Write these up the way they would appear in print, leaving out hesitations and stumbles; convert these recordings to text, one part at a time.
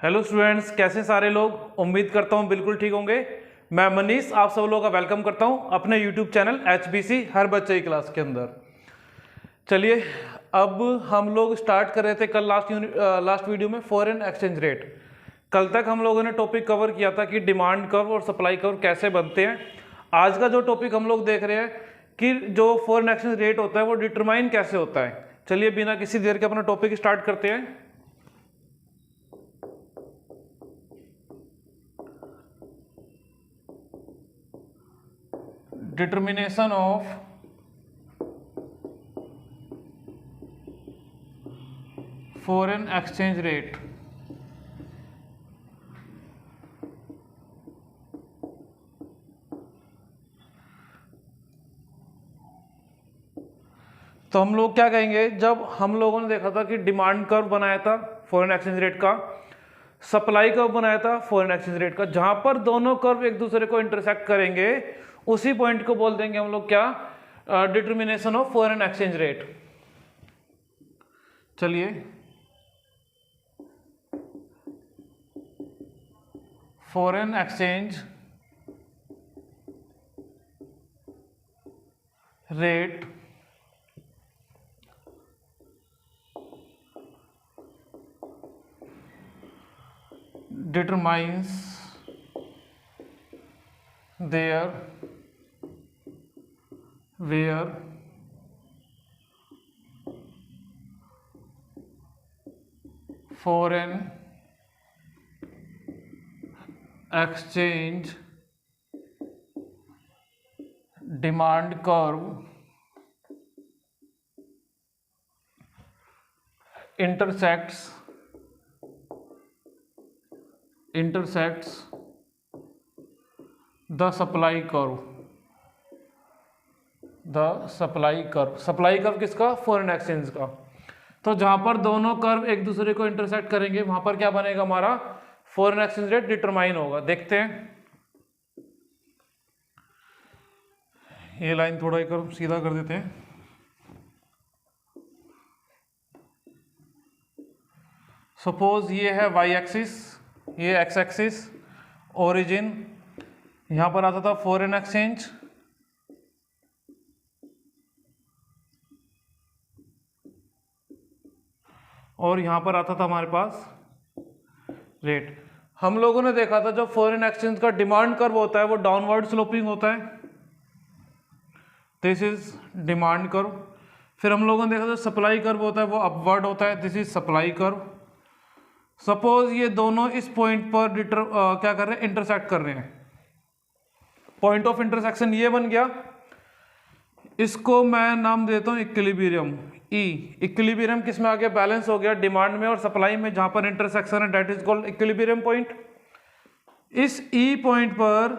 Hello students, कैसे सारे लोग। उम्मीद करता हूँ बिल्कुल ठीक होंगे। मैं मनीष आप सब लोगों का वेलकम करता हूँ अपने यूट्यूब चैनल HBC हर बच्चे की क्लास के अंदर। चलिए, अब हम लोग स्टार्ट कर रहे थे कल लास्ट वीडियो में फॉरेन एक्सचेंज रेट। कल तक हम लोगों ने टॉपिक कवर किया था कि डिमांड कर्व और सप्लाई कर्व कैसे बनते हैं। आज का जो टॉपिक हम लोग देख रहे हैं कि जो फॉरेन एक्सचेंज रेट होता है वो डिटरमाइन कैसे होता है। चलिए बिना किसी देर के अपना टॉपिक स्टार्ट करते हैं। Determination of foreign exchange rate. तो हम लोग क्या कहेंगे, जब हम लोगों ने देखा था कि डिमांड कर्व बनाया था फॉरेन एक्सचेंज रेट का, सप्लाई कर्व बनाया था फॉरेन एक्सचेंज रेट का, जहां पर दोनों कर्व एक दूसरे को इंटरसेक्ट करेंगे उसी पॉइंट को बोल देंगे हम लोग क्या, determination of foreign exchange rate. चलिए, foreign exchange rate determines their where foreign exchange demand curve intersects the supply curve। Supply curve किसका? फॉरेन एक्सचेंज का। तो जहां पर दोनों कर्व एक दूसरे को इंटरसेक्ट करेंगे वहां पर क्या बनेगा, हमारा फॉरेन एक्सचेंज रेट डिटरमाइन होगा। देखते हैं, ये लाइन थोड़ा एक और सीधा कर देते हैं। सपोज ये है y एक्सिस, ये x एक्सिस, ओरिजिन यहां पर आता था फॉरेन एक्सचेंज, और यहां पर आता था हमारे पास रेट। हम लोगों ने देखा था जो फॉरेन एक्सचेंज का डिमांड कर्व होता है वो डाउनवर्ड स्लोपिंग होता है, दिस इज डिमांड कर्व। फिर हम लोगों ने देखा था सप्लाई कर्व होता है वो अपवर्ड होता है, this is supply curve. Suppose ये दोनों इस पॉइंट पर क्या कर रहे हैं, इंटरसेक्ट कर रहे हैं। पॉइंट ऑफ इंटरसेक्शन ये बन गया, इसको मैं नाम देता हूं इक्विलिब्रियम। इक्विलिब्रियम किस में आ गया, बैलेंस हो गया डिमांड में और सप्लाई में, जहां पर इंटरसेक्शन है that is called equilibrium point. इस ई पॉइंट पर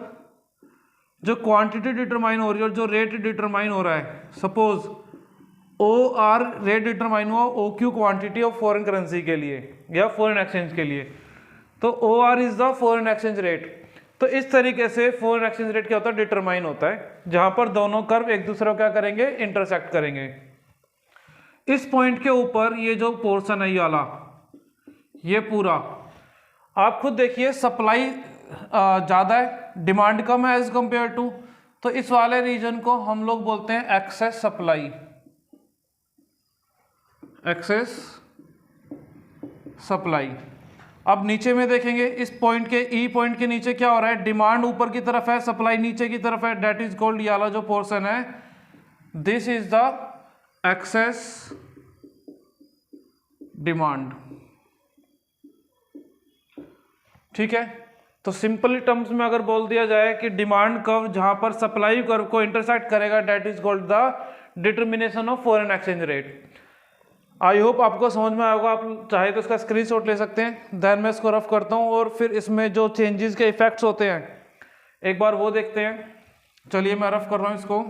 जो क्वांटिटी डिटरमाइन हो रही है और जो रेट डिटरमाइन हो रहा है, suppose O R rate determine हुआ O Q quantity of foreign currency के लिए या फॉरेन एक्सचेंज के लिए, तो O R is the foreign exchange rate. तो इस तरीके से फॉरेन एक्सचेंज रेट क्या होता है, डिटरमाइन होता है, जहां पर दोनों कर्व एक दूसरे को क्या करेंगे, इंटरसेक्ट करेंगे। इस पॉइंट के ऊपर ये जो पोर्शन है ये वाला, ये पूरा आप खुद देखिए, सप्लाई ज्यादा है, डिमांड कम है एज कंपेयर टू, तो इस वाले रीजन को हम लोग बोलते हैं एक्सेस सप्लाई, एक्सेस सप्लाई। अब नीचे में देखेंगे, इस पॉइंट के ई पॉइंट के नीचे क्या हो रहा है, डिमांड ऊपर की तरफ है, सप्लाई नीचे की तरफ है, दैट इज कॉल्ड ये वाला जो पोर्शन है, this is the excess demand. ठीक है, तो सिंपली टर्म्स में अगर बोल दिया जाए कि डिमांड कर्व जहां पर सप्लाई कर्व को इंटरसेक्ट करेगा that is called the determination of foreign exchange rate. I hope आपको समझ में आएगा। आप चाहे तो इसका स्क्रीनशॉट ले सकते हैं, देन मैं इसको रफ करता हूं और फिर इसमें जो चेंजेस के इफेक्ट्स होते हैं एक बार वो देखते हैं। चलिए मैं रफ कर रहा हूं इसको।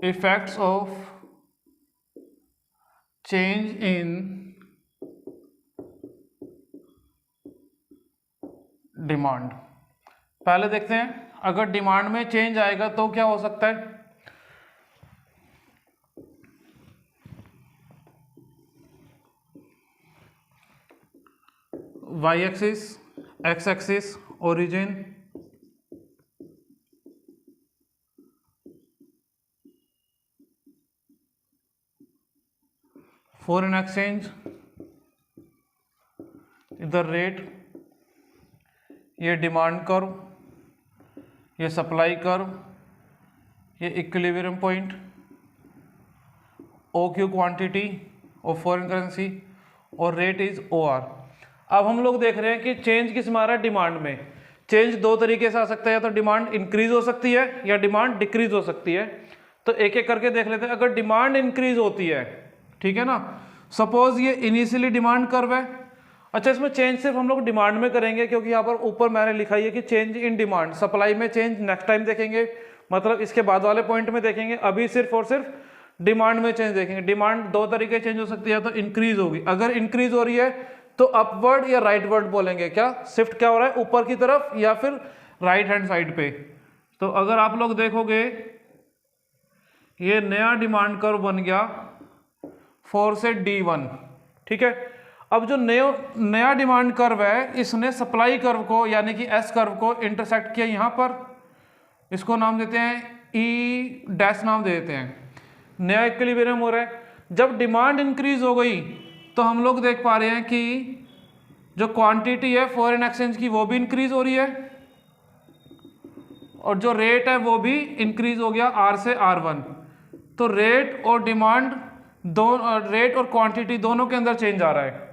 Effects of change in demand. पहले देखते हैं अगर डिमांड में चेंज आएगा तो क्या हो सकता है। Y axis, X axis, origin, foreign exchange, इधर रेट, ये डिमांड कर्व, ये सप्लाई कर्व, ये equilibrium point, O Q quantity of foreign currency और रेट इज ओ आर। अब हम लोग देख रहे हैं कि चेंज किस में आ रहा है, डिमांड में। चेंज दो तरीके से आ सकता है, या तो डिमांड इंक्रीज हो सकती है या डिमांड डिक्रीज हो सकती है। तो एक एक करके देख लेते हैं। अगर डिमांड इंक्रीज होती है, ठीक है ना, सपोज ये इनिशियली डिमांड कर्व है। अच्छा, इसमें चेंज सिर्फ हम लोग डिमांड में करेंगे क्योंकि यहाँ पर ऊपर मैंने लिखा है कि चेंज इन डिमांड। सप्लाई में चेंज नेक्स्ट टाइम देखेंगे, मतलब इसके बाद वाले पॉइंट में देखेंगे। अभी सिर्फ और सिर्फ डिमांड में चेंज देखेंगे। डिमांड दो तरीके चेंज हो सकती है, तो इंक्रीज होगी। अगर इंक्रीज हो रही है तो अपवर्ड या राइटवर्ड बोलेंगे। क्या शिफ्ट क्या हो रहा है, ऊपर की तरफ या फिर राइट हैंड साइड पे। तो अगर आप लोग देखोगे ये नया डिमांड कर्व बन गया 4 से D1, ठीक है। अब जो नया डिमांड कर्व है, इसने सप्लाई कर्व को यानी कि एस कर्व को इंटरसेक्ट किया यहाँ पर। इसको नाम देते हैं ई डैश, नाम दे देते हैं। नया इक्विलिब्रियम हो रहा है। जब डिमांड इंक्रीज हो गई तो हम लोग देख पा रहे हैं कि जो क्वांटिटी है फॉरेन एक्सचेंज की वो भी इंक्रीज हो रही है, और जो रेट है वो भी इंक्रीज हो गया R से R1। तो रेट और डिमांड रेट और क्वांटिटी दोनों के अंदर चेंज आ रहा है।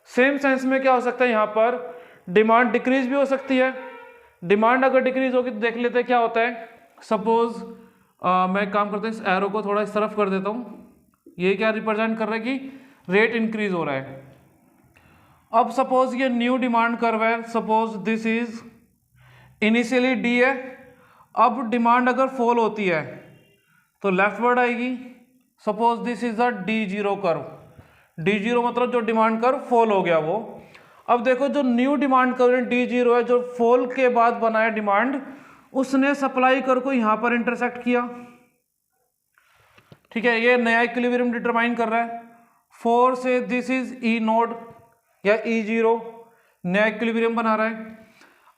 सेम सेंस में क्या हो सकता है, यहाँ पर डिमांड डिक्रीज भी हो सकती है। डिमांड अगर डिक्रीज होगी तो देख लेते हैं क्या होता है। सपोज मैं एक काम करता हूँ, इस एरो को थोड़ा इस तरफ कर देता हूँ। ये क्या रिप्रेजेंट कर रहा है कि रेट इंक्रीज हो रहा है। अब सपोज ये न्यू डिमांड कर्व है, suppose this is initially D है। अब डिमांड अगर फॉल होती है तो लेफ्टवर्ड आएगी। Suppose this is the D0 curve. D0 मतलब जो डिमांड कर्व फॉल हो गया वो। अब देखो जो न्यू डिमांड कर्व D0 है, जो फॉल के बाद बना है डिमांड, उसने सप्लाई कर्व को यहां पर इंटरसेक्ट किया, ठीक है। ये नया इक्विलिब्रियम डिटरमाइन कर रहा है। 4 से दिस इज ई नोड या E0, नया इक्विलिब्रियम बना रहा है।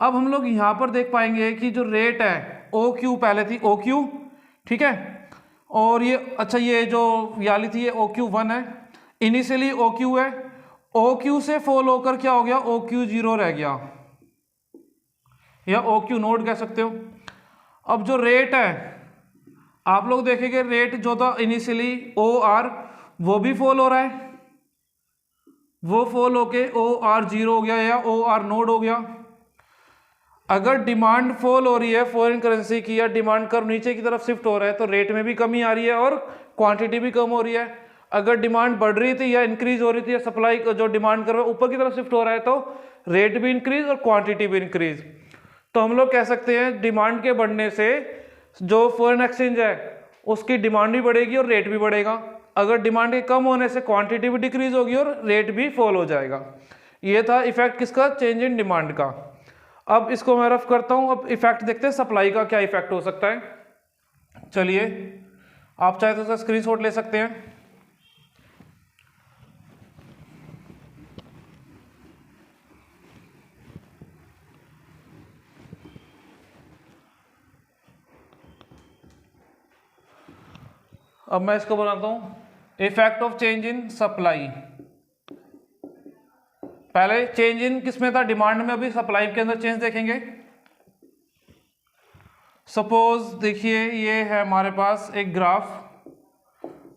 अब हम लोग यहां पर देख पाएंगे कि जो रेट है OQ, पहले थी OQ, ठीक है। और ये अच्छा, ये जो वाली थी ये OQ1 है। इनिशियली OQ है, OQ से फॉल होकर क्या हो गया, OQ0 रह गया, या OQ नोड कह सकते हो। अब जो रेट है आप लोग देखेंगे, रेट जो था इनिशियली OR वो भी फॉल हो रहा है, वो फॉल होके OR0 हो गया या OR नोड हो गया। अगर डिमांड फॉल हो रही है फॉरेन करेंसी की, या डिमांड कर्व नीचे की तरफ शिफ्ट हो रहा है, तो रेट में भी कमी आ रही है और क्वांटिटी भी कम हो रही है। अगर डिमांड बढ़ रही थी या इंक्रीज हो रही थी, या सप्लाई जो डिमांड कर्व ऊपर की तरफ शिफ्ट हो रहा है, तो रेट भी इंक्रीज और क्वांटिटी भी इंक्रीज। तो हम लोग कह सकते हैं डिमांड के बढ़ने से जो फॉरेन एक्सचेंज है उसकी डिमांड भी बढ़ेगी और रेट भी बढ़ेगा। अगर डिमांड के कम होने से क्वांटिटी भी डिक्रीज होगी और रेट भी फॉल हो जाएगा। ये था इफेक्ट किसका, चेंज इन डिमांड का। अब इसको मैं रफ करता हूं। अब इफेक्ट देखते हैं सप्लाई का क्या इफेक्ट हो सकता है। चलिए, आप चाहे तो इसका स्क्रीनशॉट ले सकते हैं। अब मैं इसको बनाता हूं effect of change in supply. पहले चेंज इन किसमें था, डिमांड में। अभी सप्लाई के अंदर चेंज देखेंगे। सपोज देखिए ये है हमारे पास एक graph,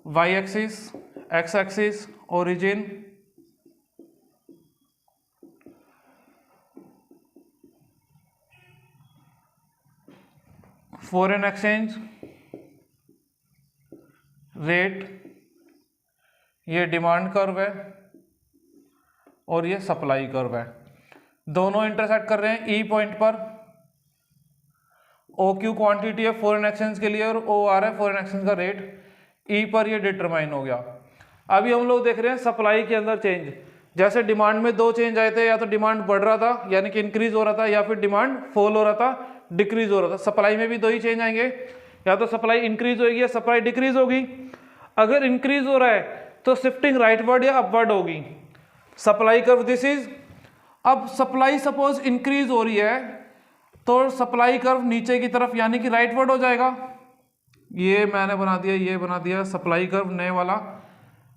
Y axis, X axis, origin, foreign exchange, rate, ये डिमांड कर्व है और ये सप्लाई कर्व है। दोनों इंटरसेक्ट कर रहे हैं ई पॉइंट पर, ओ क्यू क्वांटिटी है फॉरेन एक्सचेंज के लिए और ओ आर है फॉरेन एक्सचेंज का रेट, ई पर ये डिटरमाइन हो गया। अभी हम लोग देख रहे हैं सप्लाई के अंदर चेंज, जैसे डिमांड में दो चेंज आए थे, या तो डिमांड बढ़ रहा था यानी कि इंक्रीज हो रहा था, या फिर डिमांड फॉल हो रहा था, डिक्रीज हो रहा था। सप्लाई में भी दो ही चेंज आएंगे, या तो सप्लाई इंक्रीज होगी या सप्लाई डिक्रीज होगी। अगर इंक्रीज हो रहा है तो शिफ्टिंग राइटवर्ड या अपवर्ड होगी। सप्लाई कर्व दिस इज, अब सप्लाई सपोज इंक्रीज हो रही है तो सप्लाई कर्व नीचे की तरफ यानी कि राइटवर्ड हो जाएगा। ये मैंने बना दिया, ये बना दिया सप्लाई कर्व नए वाला,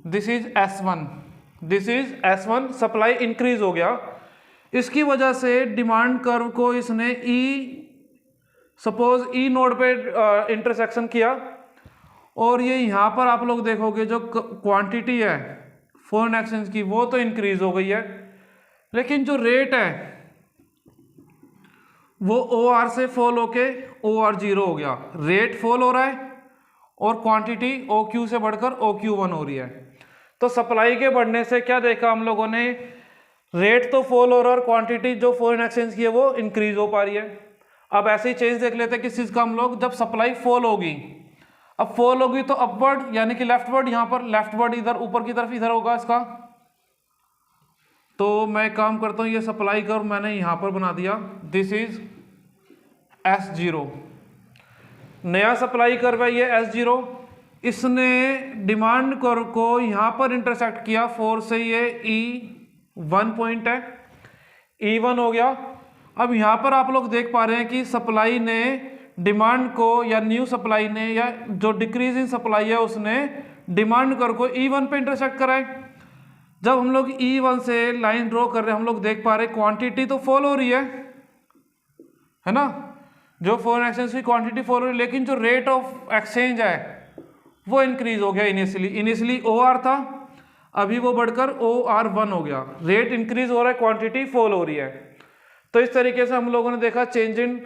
this is S1, this is S1, supply increase हो गया। इसकी वजह से डिमांड कर्व को इसने सपोज ई नोड पे इंटरसेक्शन किया, और ये यहाँ पर आप लोग देखोगे जो क्वांटिटी है फॉरेन एक्सचेंज की वो तो इंक्रीज हो गई है, लेकिन जो रेट है वो ओ आर से फॉल होके ओ आर जीरो हो गया। रेट फॉल हो रहा है और क्वांटिटी ओ क्यू से बढ़कर ओ क्यू वन हो रही है। तो सप्लाई के बढ़ने से क्या देखा हम लोगों ने, रेट तो फॉल हो रहा है और क्वांटिटी जो फॉरेन एक्सचेंज की है वो इंक्रीज हो पा रही है। अब ऐसे ही चेंज देख लेते हैं किस चीज का हम लोग, जब सप्लाई फॉल होगी, अब फॉल होगी तो अपवर्ड यानी कि लेफ्टवर्ड, यहां पर लेफ्टवर्ड इधर ऊपर की तरफ इधर होगा इसका। तो मैं काम करता हूं, ये सप्लाई कर्व मैंने यहां पर बना दिया, दिस इज S0, नया सप्लाई कर्व है ये S0। इसने डिमांड कर्व को यहां पर इंटरसेक्ट किया 4 से, ये E1 पॉइंट है, E1 हो गया। अब यहां पर आप लोग देख पा रहे हैं कि सप्लाई ने डिमांड को, या न्यू सप्लाई ने, या जो डिक्रीज इन सप्लाई है उसने डिमांड कर्व को E1 पे इंटरसेक्ट करा है। जब हम लोग E1 से लाइन ड्रॉ कर रहे हैं हम लोग देख पा रहे हैं क्वांटिटी तो फॉल हो रही है ना, जो फॉरेन एक्सचेंज की क्वांटिटी फॉल हो रही है, लेकिन जो रेट ऑफ एक्सचेंज है वो इंक्रीज हो गया। इनिशियली ओ आर था, अभी वो बढ़कर OR1 हो गया। रेट इंक्रीज हो रहा है, क्वांटिटी फॉल हो रही है। तो इस तरीके से हम लोगों ने देखा चेंज इन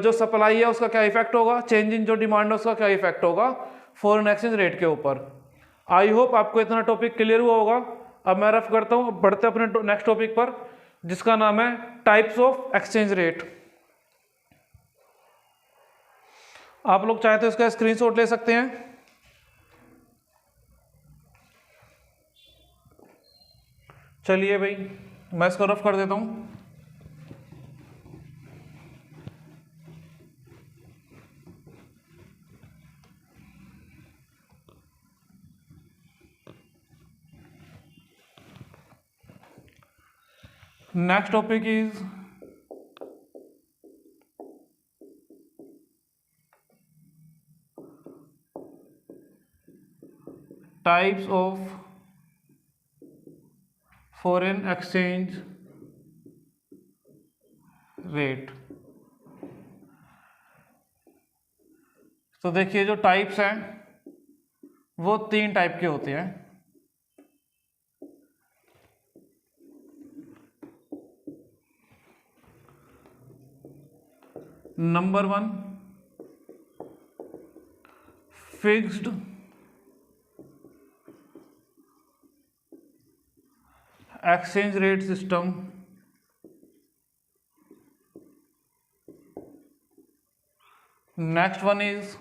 जो सप्लाई है उसका क्या इफेक्ट होगा, चेंज इन जो डिमांड है उसका क्या इफेक्ट होगा फॉरेन एक्सचेंज रेट के ऊपर। आई होप आपको इतना टॉपिक क्लियर हुआ होगा। अब मैं रफ करता हूँ, बढ़ते अपने नेक्स्ट टॉपिक पर जिसका नाम है टाइप्स ऑफ एक्सचेंज रेट। आप लोग चाहे तो इसका स्क्रीनशॉट ले सकते हैं। चलिए भाई मैं इसको रफ कर देता हूं। Next topic is types of foreign exchange rate. तो देखिए जो टाइप्स हैं वो 3 टाइप के होते हैं। Number 1 fixed exchange rate system, next one is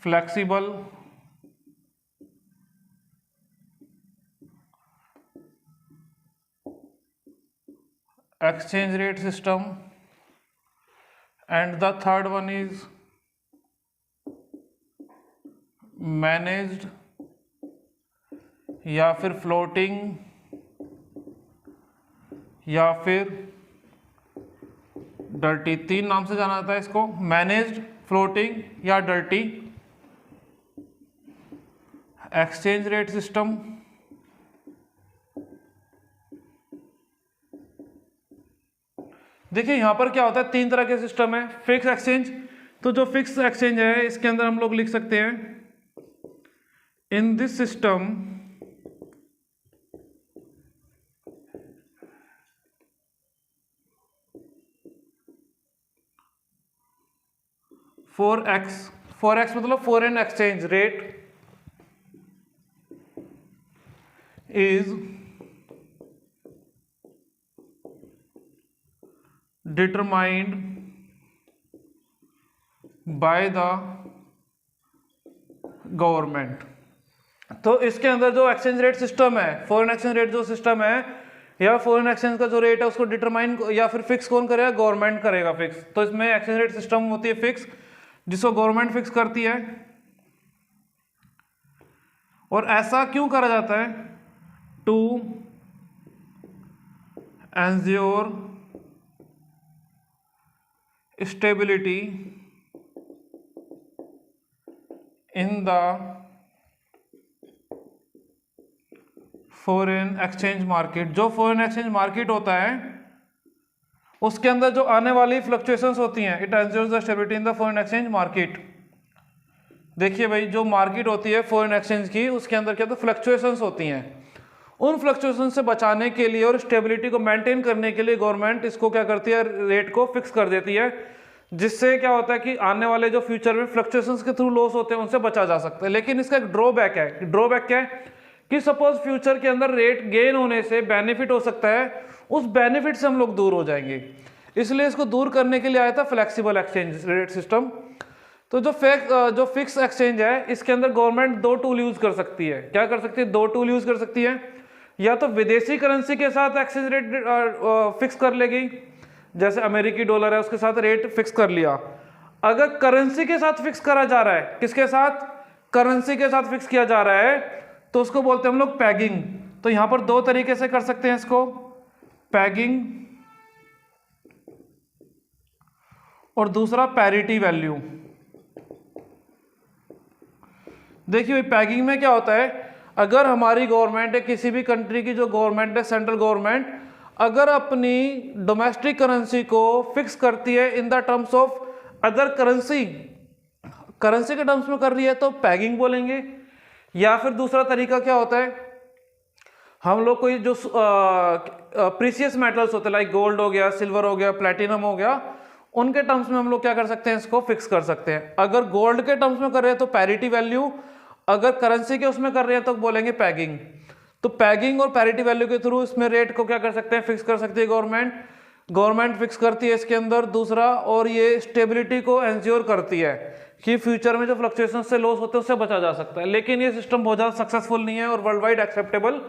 flexible exchange rate system, and the third one is managed या फिर फ्लोटिंग या फिर डर्टी। 3 नाम से जाना जाता है इसको, मैनेज्ड, फ्लोटिंग या डर्टी एक्सचेंज रेट सिस्टम। देखिए यहां पर क्या होता है, 3 तरह के सिस्टम है। फिक्स एक्सचेंज, तो जो फिक्स एक्सचेंज है इसके अंदर हम लोग लिख सकते हैं इन दिस सिस्टम फॉरेक्स मतलब foreign exchange rate is determined by the government. तो इसके अंदर जो एक्सचेंज रेट सिस्टम है, फॉरेन एक्सचेंज रेट जो सिस्टम है या फॉरेन एक्सचेंज का जो रेट है उसको डिटरमाइन या फिर फिक्स कौन करेगा? गवर्नमेंट करेगा फिक्स। तो इसमें एक्सचेंज रेट सिस्टम होती है फिक्स, जिसको गवर्नमेंट फिक्स करती है। और ऐसा क्यों करा जाता है? To ensure stability in the foreign exchange market. जो फॉरेन एक्सचेंज मार्केट होता है उसके अंदर जो आने वाली फ्लक्चुएशंस होती हैं, it ensures the stability in the foreign exchange market. देखिए भाई, जो मार्केट होती है फॉरेन एक्सचेंज की, उसके अंदर क्या तो फ्लक्चुएशंस होती हैं। उन फ्लक्चुएशन से बचाने के लिए और स्टेबिलिटी को मेंटेन करने के लिए गवर्नमेंट इसको क्या करती है? रेट को फिक्स कर देती है, जिससे क्या होता है कि आने वाले जो फ्यूचर में फ्लक्चुएशंस के थ्रू लॉस होते हैं उनसे बचा जा सकता है। लेकिन इसका एक ड्रॉबैक है। ड्रॉबैक क्या है कि सपोज फ्यूचर के अंदर रेट गेन होने से बेनिफिट हो सकता है, उस बेनिफिट से हम लोग दूर हो जाएंगे। इसलिए इसको दूर करने के लिए आया था फ्लेक्सिबल एक्सचेंज रेट सिस्टम। तो जो फिक्स एक्सचेंज है, इसके अंदर गवर्नमेंट दो टूल यूज कर सकती है। क्या कर सकती है? दो टूल यूज कर सकती है। या तो विदेशी करेंसी के साथ एक्सचेंज रेट फिक्स कर लेगी, जैसे अमेरिकी डॉलर है उसके साथ रेट फिक्स कर लिया। अगर करेंसी के साथ फिक्स करा जा रहा है, किसके साथ? करेंसी के साथ फिक्स किया जा रहा है, तो उसको बोलते हैं हम लोग पैगिंग। तो यहां पर दो तरीके से कर सकते हैं इसको, पैगिंग और दूसरा पैरिटी वैल्यू। देखिए पैगिंग में क्या होता है, अगर हमारी गवर्नमेंट है, किसी भी कंट्री की जो गवर्नमेंट है, सेंट्रल गवर्नमेंट, अगर अपनी डोमेस्टिक करेंसी को फिक्स करती है in the terms of other currency, currency के टर्म्स में कर रही है तो पैगिंग बोलेंगे। या फिर दूसरा तरीका क्या होता है, हम लोग कोई जो प्रीसियस मेटल्स होते हैं, लाइक गोल्ड हो गया, सिल्वर हो गया, प्लेटिनम हो गया, उनके टर्म्स में हम लोग क्या कर सकते हैं? इसको फिक्स कर सकते हैं। अगर गोल्ड के टर्म्स में कर रहे हैं तो पैरिटी वैल्यू, अगर करेंसी के उसमें कर रहे हैं तो बोलेंगे पैगिंग। तो पैगिंग और पैरिटी वैल्यू के थ्रू इसमें रेट को क्या कर सकते हैं? फिक्स कर सकती है गवर्नमेंट फिक्स करती है इसके अंदर। दूसरा, और ये स्टेबिलिटी को एंश्योर करती है कि फ्यूचर में जो फ्लक्चुएशन से लॉस होते हैं उससे बचा जा सकता है। लेकिन ये सिस्टम बहुत ज़्यादा सक्सेसफुल नहीं है और वर्ल्ड वाइड एक्सेप्टेबल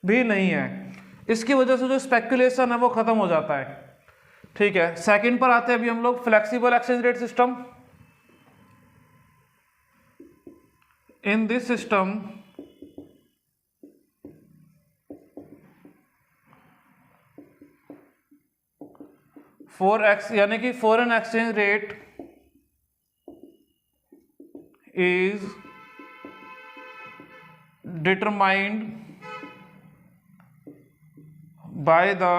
भी नहीं है। इसकी वजह से जो स्पेकुलेशन है वो खत्म हो जाता है। ठीक है, सेकंड पर आते हैं अभी हम लोग, flexible exchange rate system. In this system यानी कि foreign exchange rate is determined by the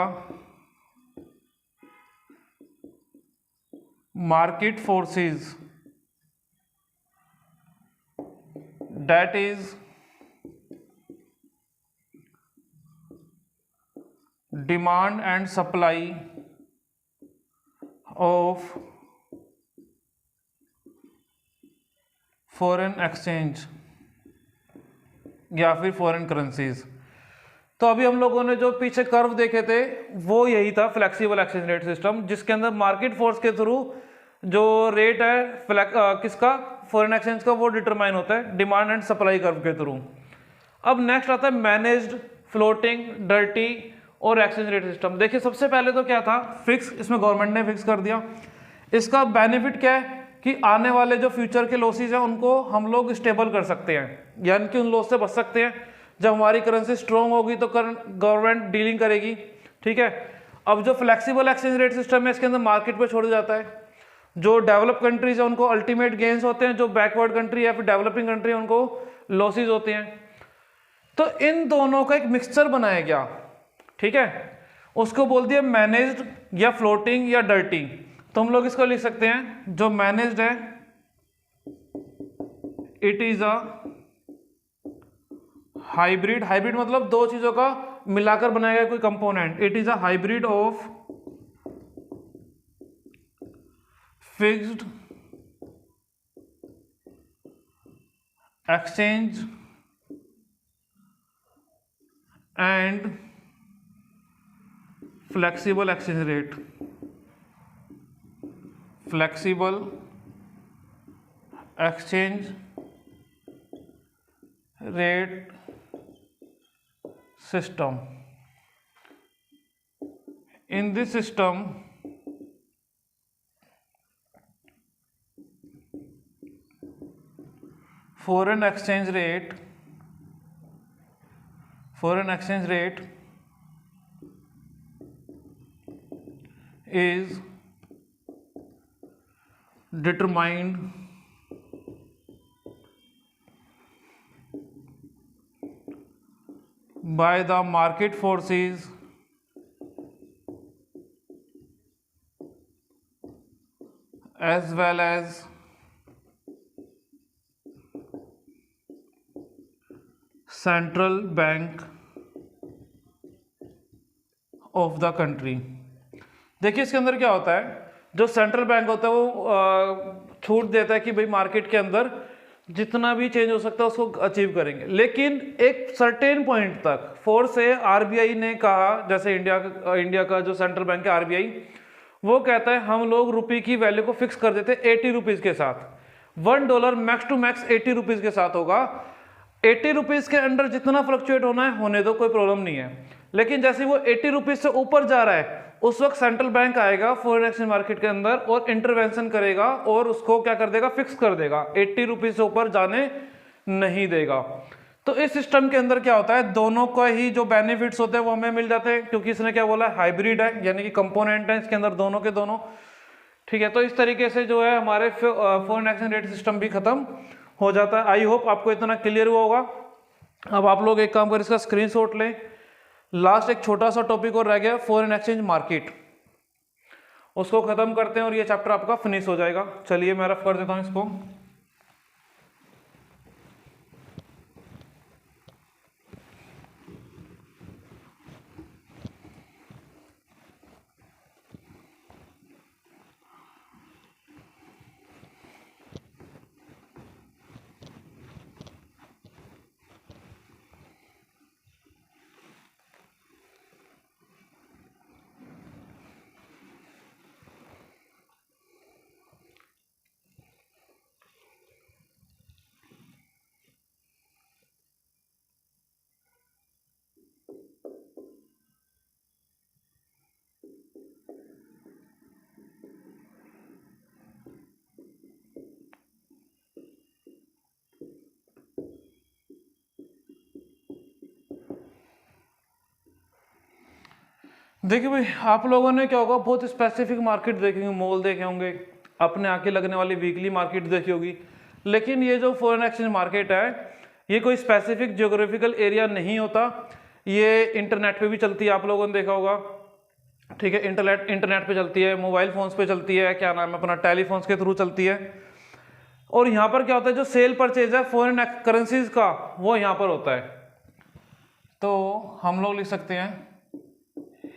market forces, that is demand and supply of foreign exchange या फिर फॉरेन करेंसीज। तो अभी हम लोगों ने जो पीछे कर्व देखे थे वो यही था फ्लेक्सिबल एक्सचेंज रेट सिस्टम, जिसके अंदर मार्केट फोर्स के थ्रू जो रेट है किसका? फॉरेन एक्सचेंज का, वो डिटरमाइन होता है डिमांड एंड सप्लाई कर्व के थ्रू। अब नेक्स्ट आता है मैनेज्ड, फ्लोटिंग, डर्टी और एक्सचेंज रेट सिस्टम। देखिए सबसे पहले तो क्या था? फिक्स, इसमें गवर्नमेंट ने फिक्स कर दिया। इसका बेनिफिट क्या है कि आने वाले जो फ्यूचर के लॉसेज हैं उनको हम लोग स्टेबल कर सकते हैं, यानी कि उन लॉस से बच सकते हैं। जब हमारी करेंसी स्ट्रॉन्ग होगी तो गवर्नमेंट डीलिंग करेगी। ठीक है, अब जो फ्लेक्सिबल एक्सचेंज रेट सिस्टम है इसके अंदर मार्केट पे छोड़ जाता है। जो डेवलप कंट्रीज है उनको अल्टीमेट गेन्स होते हैं, जो बैकवर्ड कंट्री या फिर डेवलपिंग कंट्री है उनको लॉसेज होते हैं। तो इन दोनों का एक मिक्सचर बनाया गया। ठीक है, उसको बोल दिया मैनेज्ड या फ्लोटिंग या डर्टी। तो हम लोग इसको लिख सकते हैं, जो मैनेज्ड है it is a hybrid. Hybrid मतलब दो चीजों का मिलाकर बनाया गया कोई component. It is a hybrid of fixed exchange and flexible exchange rate. Flexible exchange rate system. In this system, foreign exchange rate is determined by the market forces as well as central bank of the country. देखिए इसके अंदर क्या होता है, जो central bank होता है वो छूट देता है कि भाई मार्केट के अंदर जितना भी चेंज हो सकता है उसको अचीव करेंगे, लेकिन एक सर्टेन पॉइंट तक फोर्स है। आरबीआई ने कहा, जैसे इंडिया का जो सेंट्रल बैंक है आरबीआई, वो कहता है हम लोग रुपये की वैल्यू को फिक्स कर देते 80 रुपीज़ के साथ। $1 मैक्स टू मैक्स 80 रुपीज़ के साथ होगा। 80 रुपीज़ के अंडर जितना फ्लक्चुएट होना है होने दो, कोई प्रॉब्लम नहीं है। लेकिन जैसे वो 80 रुपीज़ से ऊपर जा रहा है उस वक्त सेंट्रल बैंक आएगा फॉरेन एक्सचेंज मार्केट के अंदर और इंटरवेंशन करेगा और उसको क्या कर देगा, फिक्स कर देगा, 80 रुपीज़ से ऊपर जाने नहीं देगा। तो इस सिस्टम के अंदर क्या होता है, दोनों का ही जो बेनिफिट्स होते हैं वो हमें मिल जाते हैं, क्योंकि इसने क्या बोला, हाइब्रिड है, यानी कि कंपोनेंट है इसके अंदर दोनों के दोनों। ठीक है, तो इस तरीके से जो है हमारे फॉरेन एक्सचेंज रेट सिस्टम भी खत्म हो जाता है। आई होप आपको इतना क्लियर हुआ होगा। अब आप लोग एक काम कर इसका स्क्रीनशॉट लें। लास्ट एक छोटा सा टॉपिक और रह गया, फॉरेन एक्सचेंज मार्केट, उसको खत्म करते हैं और ये चैप्टर आपका फिनिश हो जाएगा। चलिए मैं रफ कर देता हूं इसको। देखिए भाई, आप लोगों ने क्या होगा, बहुत स्पेसिफिक मार्केट देखे होंगे, मॉल देखे होंगे, अपने आके लगने वाली वीकली मार्केट देखी होगी। लेकिन ये जो फॉरेन एक्सचेंज मार्केट है ये कोई स्पेसिफिक ज्योग्राफिकल एरिया नहीं होता, ये इंटरनेट पे भी चलती है, आप लोगों ने देखा होगा। ठीक है, इंटरनेट पे चलती है, मोबाइल फोन्स पे चलती है, क्या नाम है अपना, टेलीफोन्स के थ्रू चलती है। और यहाँ पर क्या होता है, जो सेल परचेज है फॉरेन करेंसीज का वो यहाँ पर होता है। तो हम लोग लिख सकते हैं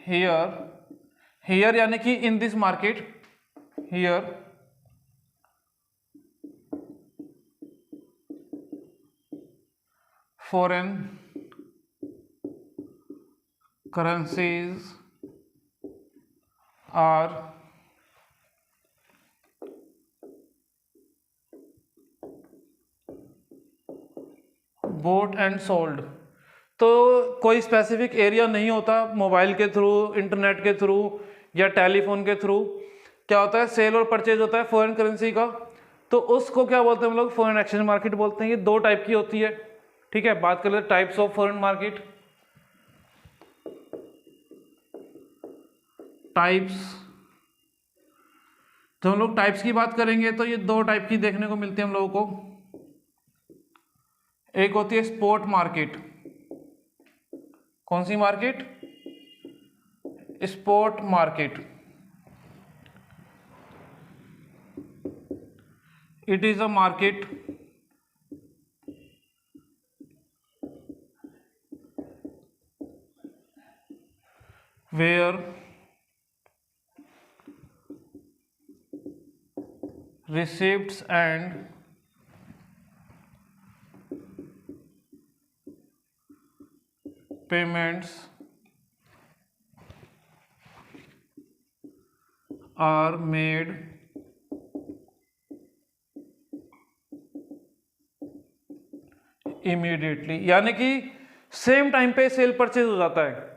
हियर यानी कि in this market, here foreign currencies are bought and sold. तो कोई स्पेसिफिक एरिया नहीं होता, मोबाइल के थ्रू, इंटरनेट के थ्रू या टेलीफोन के थ्रू क्या होता है, सेल और परचेज होता है फॉरेन करेंसी का। तो उसको क्या बोलते हैं हम लोग, फॉरेन एक्सचेंज मार्केट बोलते हैं। ये दो टाइप की होती है। ठीक है, बात कर लेते types of foreign market. Types, जब हम लोग टाइप्स की बात करेंगे तो ये दो टाइप की देखने को मिलती है हम लोगों को। एक होती है स्पॉट मार्केट। कौन सी market, spot market. It is a market where receipts and payments are made immediately, यानी कि सेम टाइम पे सेल परचेज हो जाता है।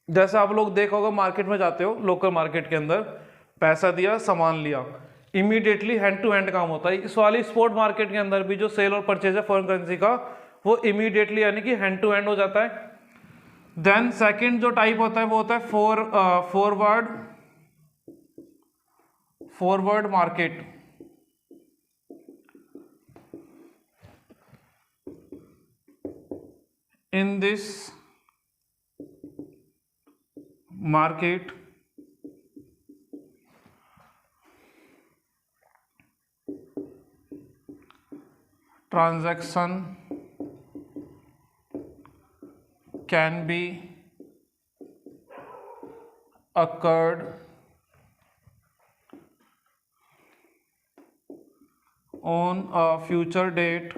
जैसे आप लोग देखा होगा मार्केट में जाते हो, लोकल मार्केट के अंदर पैसा दिया सामान लिया, इमीडिएटली हैंड टू हैंड काम होता है। इस वाली स्पॉट मार्केट के अंदर भी जो सेल और परचेज है फॉरेन करेंसी का, वो इमीडिएटली यानी कि हैंड टू हैंड हो जाता है। देन सेकंड जो टाइप होता है वो होता है forward market. In this market transaction can be occurred on a future date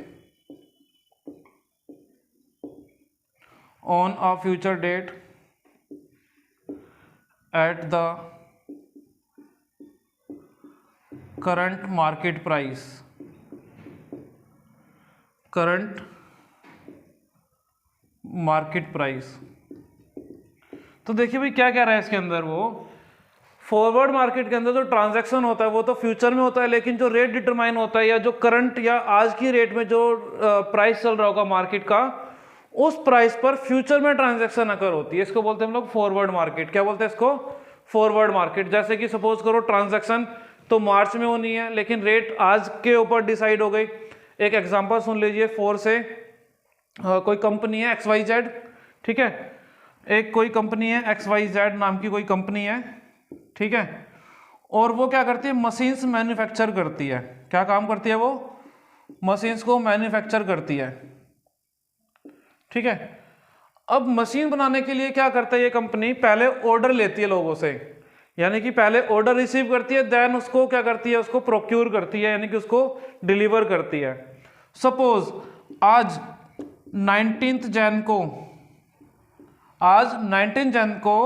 at the current market price। Current market price. तो देखिए भाई क्या कह रहा है इसके अंदर, वो फॉरवर्ड मार्केट के अंदर जो ट्रांजैक्शन होता है वो तो फ्यूचर में होता है, लेकिन जो रेट डिटरमाइन होता है या जो करंट या आज की रेट में जो प्राइस चल रहा होगा मार्केट का, उस प्राइस पर फ्यूचर में ट्रांजैक्शन अकर होती है। इसको बोलते हैं हम लोग फॉरवर्ड मार्केट। क्या बोलते हैं इसको? Forward market. जैसे कि सपोज करो ट्रांजैक्शन तो मार्च में होनी है, लेकिन रेट आज के ऊपर डिसाइड हो गई। एक एग्जांपल सुन लीजिए, 4 से कोई कंपनी है XYZ, ठीक है, एक कोई कंपनी है XYZ नाम की कोई कंपनी है, ठीक है, और वो क्या करती है, मशीन्स मैन्युफैक्चर करती है। क्या काम करती है वो? मशीन्स को मैन्युफैक्चर करती है, ठीक है। अब मशीन बनाने के लिए क्या करता है ये कंपनी, पहले ऑर्डर लेती है लोगों से, यानी कि पहले ऑर्डर रिसीव करती है, देन उसको क्या करती है, उसको प्रोक्यूर करती है, यानी कि उसको डिलीवर करती है। सपोज आज 19 जैन को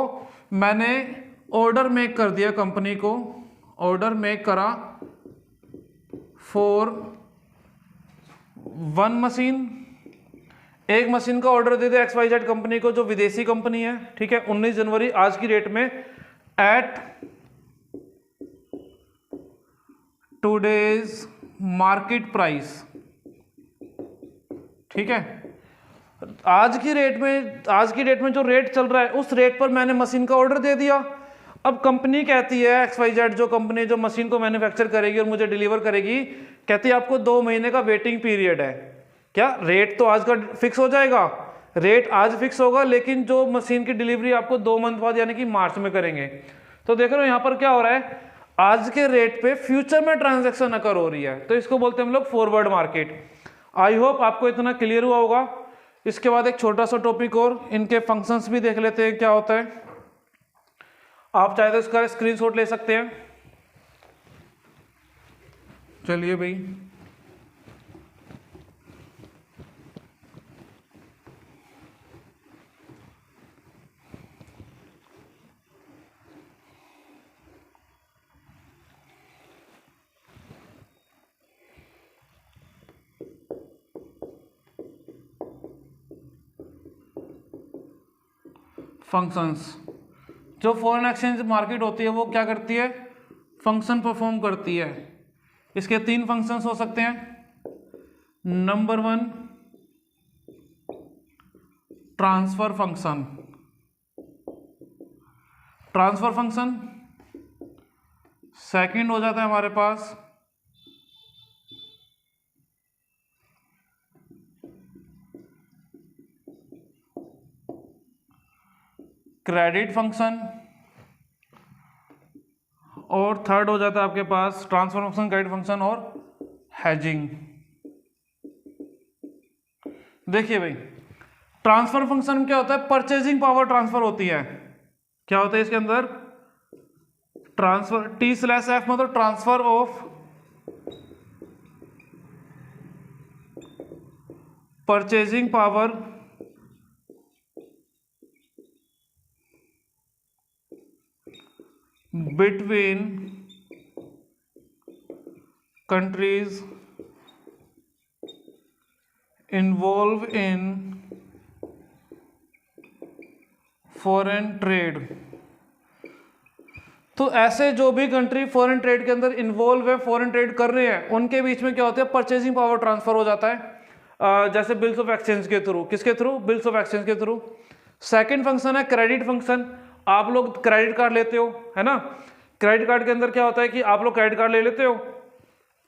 मैंने ऑर्डर मेक कर दिया, कंपनी को ऑर्डर मेक करा फॉर 1 मशीन। एक मशीन का ऑर्डर दे दिया XYZ कंपनी को, जो विदेशी कंपनी है, ठीक है, 19 जनवरी आज की डेट में एट टुडेज मार्केट प्राइस, ठीक है। आज की डेट में जो रेट चल रहा है उस रेट पर मैंने मशीन का ऑर्डर दे दिया। अब कंपनी कहती है XYZ जो कंपनी जो मशीन को मैन्युफैक्चर करेगी और मुझे डिलीवर करेगी, कहती है आपको 2 महीने का वेटिंग पीरियड है। क्या रेट तो आज का फिक्स हो जाएगा, रेट आज फिक्स होगा, लेकिन जो मशीन की डिलीवरी आपको 2 मंथ बाद यानी कि मार्च में करेंगे। तो देख रहे हो यहाँ पर क्या हो रहा है, आज के रेट पे फ्यूचर में ट्रांजैक्शन अकर हो रही है, तो इसको बोलते हैं हम लोग फॉरवर्ड मार्केट। आई होप आपको इतना क्लियर हुआ होगा। इसके बाद एक छोटा सा टॉपिक और, इनके फंक्शंस भी देख लेते हैं क्या होता है। आप चाहे तो इसका स्क्रीनशॉट ले सकते हैं। चलिए भाई, फंक्शंस। जो फॉरेन एक्सचेंज मार्केट होती है वो क्या करती है, फंक्शन परफॉर्म करती है। इसके 3 फंक्शंस हो सकते हैं। Number 1 transfer function. सेकंड हो जाता है हमारे पास क्रेडिट फंक्शन, और थर्ड हो जाता है आपके पास ट्रांसफर फंक्शन, क्रेडिट फंक्शन और हैजिंग। देखिए भाई, ट्रांसफर फंक्शन में क्या होता है, परचेजिंग पावर ट्रांसफर होती है। क्या होता है इसके अंदर, ट्रांसफर T/F मतलब transfer of purchasing power between countries involve in foreign trade. तो ऐसे जो भी कंट्री फॉरेन ट्रेड के अंदर इन्वॉल्व है, फॉरेन ट्रेड कर रहे हैं, उनके बीच में क्या होता है, परचेजिंग पावर ट्रांसफर हो जाता है, जैसे बिल्स ऑफ एक्सचेंज के थ्रू। किसके थ्रू? बिल्स ऑफ एक्सचेंज के थ्रू। सेकंड फंक्शन है क्रेडिट फंक्शन। आप लोग क्रेडिट कार्ड लेते हो, है ना। क्रेडिट कार्ड के अंदर क्या होता है कि आप लोग क्रेडिट कार्ड ले लेते हो,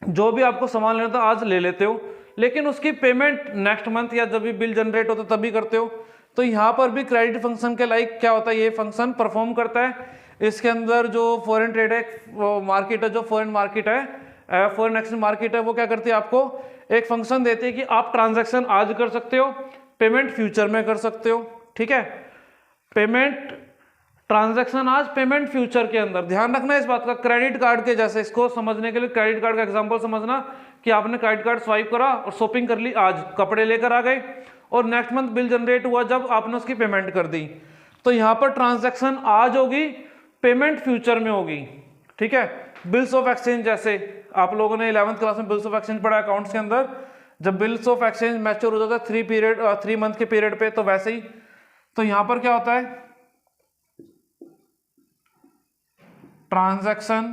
जो भी आपको सामान लेना था आज ले लेते हो, लेकिन उसकी पेमेंट नेक्स्ट मंथ या जब भी बिल जनरेट होता है तभी करते हो। तो यहाँ पर भी क्रेडिट फंक्शन के लाइक क्या होता है, ये फंक्शन परफॉर्म करता है। इसके अंदर जो फॉरेन ट्रेड है, मार्केट है, जो फॉरेन मार्केट है, फॉरेन एक्सचेंज मार्केट है, वो क्या करती है, आपको एक फंक्शन देती है कि आप ट्रांजैक्शन आज कर सकते हो, पेमेंट फ्यूचर में कर सकते हो। ठीक है, पेमेंट ट्रांजैक्शन आज, पेमेंट फ्यूचर के अंदर। ध्यान रखना इस बात का। क्रेडिट कार्ड के जैसे, इसको समझने के लिए क्रेडिट कार्ड का एग्जांपल समझना कि आपने क्रेडिट कार्ड स्वाइप करा और शॉपिंग कर ली, आज कपड़े लेकर आ गए और नेक्स्ट मंथ बिल जनरेट हुआ जब आपने उसकी पेमेंट कर दी। तो यहाँ पर ट्रांजैक्शन आज होगी, पेमेंट फ्यूचर में होगी। ठीक है, बिल्स ऑफ एक्सचेंज जैसे आप लोगों ने 11th क्लास में बिल्स ऑफ एक्सचेंज पढ़ा अकाउंट्स के अंदर, जब बिल्स ऑफ एक्सचेंज मैच्योर हो जाता है 3 मंथ के पीरियड पे, तो वैसे ही तो यहां पर क्या होता है, transaction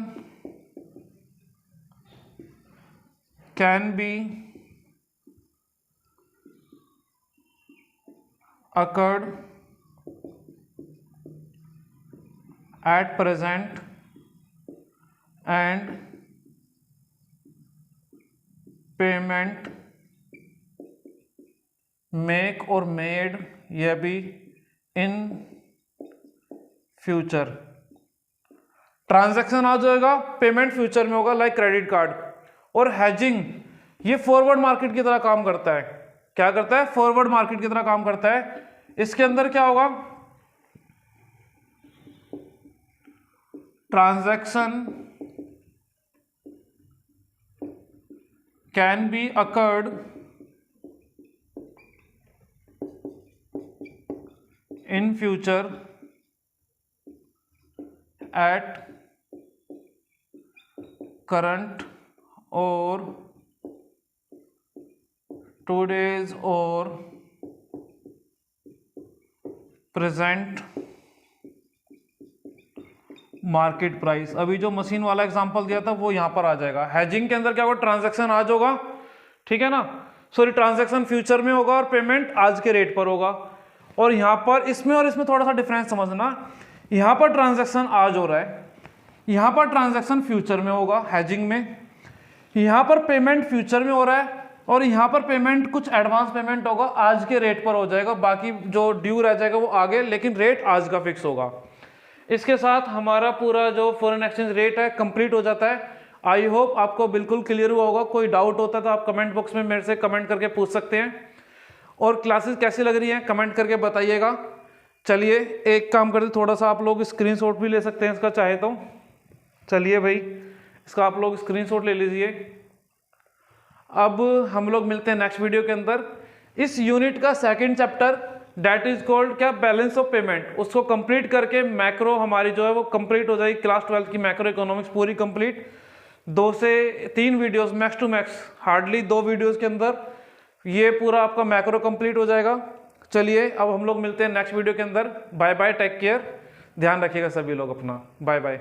can be occurred at present and payment make or made यह भी in future। ट्रांजैक्शन आ जाएगा, पेमेंट फ्यूचर में होगा, लाइक क्रेडिट कार्ड। और हैजिंग, ये फॉरवर्ड मार्केट की तरह काम करता है। क्या करता है? फॉरवर्ड मार्केट की तरह काम करता है। इसके अंदर क्या होगा, transaction can be occurred in future at current और टूडेज और प्रेजेंट मार्केट प्राइस। अभी जो मशीन वाला एग्जांपल दिया था वो यहां पर आ जाएगा। हैजिंग के अंदर क्या होगा, ट्रांजैक्शन आज होगा, ठीक है ना, सॉरी ट्रांजैक्शन फ्यूचर में होगा और पेमेंट आज के रेट पर होगा। और यहां पर इसमें और इसमें थोड़ा सा डिफरेंस समझना, यहां पर ट्रांजैक्शन आज हो रहा है, यहां पर ट्रांजैक्शन फ्यूचर में होगा हैजिंग में, यहां पर पेमेंट फ्यूचर में हो रहा है और यहां पर पेमेंट कुछ एडवांस पेमेंट होगा, आज के रेट पर हो जाएगा, बाकी जो ड्यू रह जाएगा वो आगे, लेकिन रेट आज का फिक्स होगा। इसके साथ हमारा पूरा जो फॉरेन एक्सचेंज रेट है कंप्लीट हो जाता है। आई होप आपको बिल्कुल क्लियर हुआ होगा। कोई डाउट होता है तो आप कमेंट बॉक्स में मेरे से कमेंट करके पूछ सकते हैं। और क्लासेस कैसी लग रही हैं कमेंट करके बताइएगा। चलिए एक काम करते, थोड़ा सा आप लोग स्क्रीनशॉट भी ले सकते हैं इसका चाहे तो। चलिए भाई इसका आप लोग स्क्रीनशॉट ले लीजिए। अब हम लोग मिलते हैं नेक्स्ट वीडियो के अंदर। इस यूनिट का second chapter that is called क्या, बैलेंस ऑफ पेमेंट, उसको कंप्लीट करके मैक्रो हमारी जो है वो कंप्लीट हो जाएगी। क्लास 12 की मैक्रो इकोनॉमिक्स पूरी कंप्लीट। 2 से 3 videos max to max, hardly 2 videos के अंदर ये पूरा आपका मैक्रो कंप्लीट हो जाएगा। चलिए अब हम लोग मिलते हैं नेक्स्ट वीडियो के अंदर। बाय बाय, टेक केयर, ध्यान रखिएगा सभी लोग अपना। Bye bye.